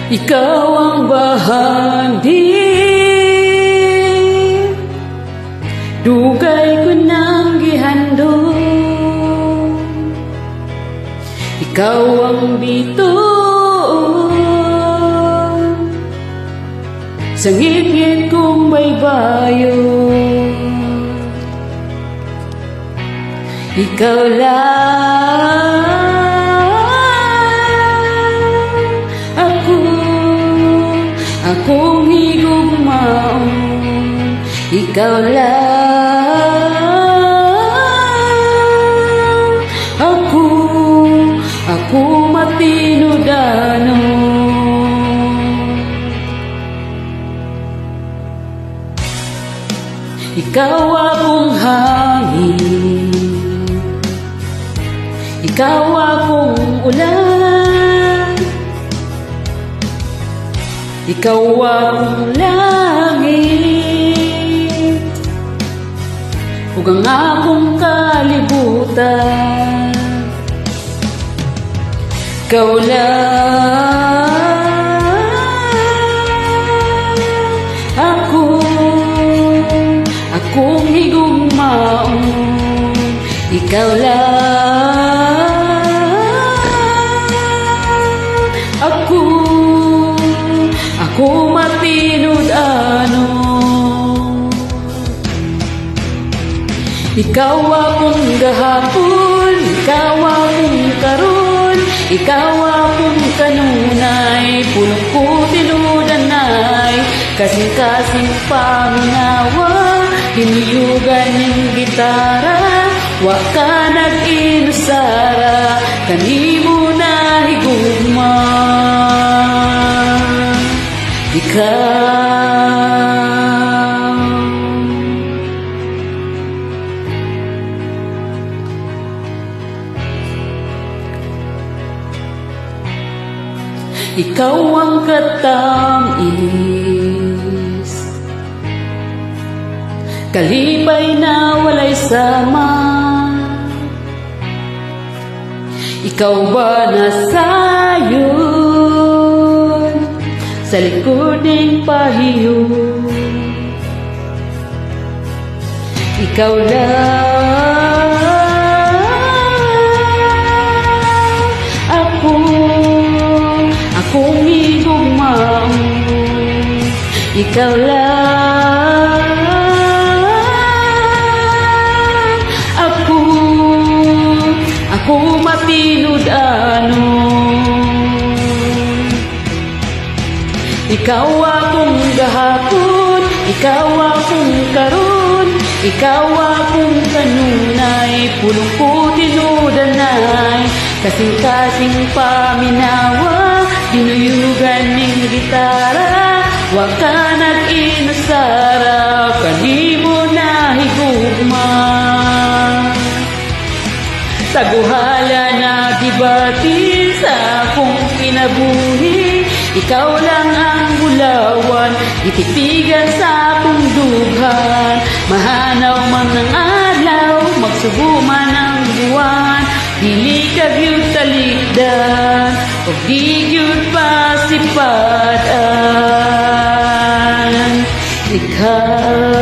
Ikaw ang bahagi, dugay ko nang gihandog. Ikaw ang bituon sa ngit-ngit kong baybayon. Ikaw lang akong higugmaon. Ikaw lang ako matinudano. Ikaw akong hangin, ikaw akong ulan, ikaw ang langit, ug ang akong kalibutan. Ikaw lang akong higugmaon. Ikaw lang ako matinudano. Ikaw akong gahapon, ikaw akong karon, ikaw akong kanunay, pulong ko tinudanay, kasing-kasing paminawa, hinuyugan ng gitara, wa ka nag-inusara, kanimo na higugma. Ikaw ang katamis, kalipay na walay sama. Ikaw ba nasayon sa likod ng pahiyo? Ikaw lang akong higugmaon. Ikaw lang ako matinudano. Ikaw akong gahapon, ikaw akong karon, ikaw akong kanunay, pulong ko tinudanay, kasing-kasing paminawa, dinuyugan ng gitara, wa ka nag-inusara, kanimo na higugma. Taguhala na gibatin sa akong kinabuhi, ikaw lang ang bulawan, ititigan sa akong dughan. Mahanaw man ng adlaw, magsubo man ang buwan, dili ka gyud talikdan, o di gyud pasipadan. Ikaw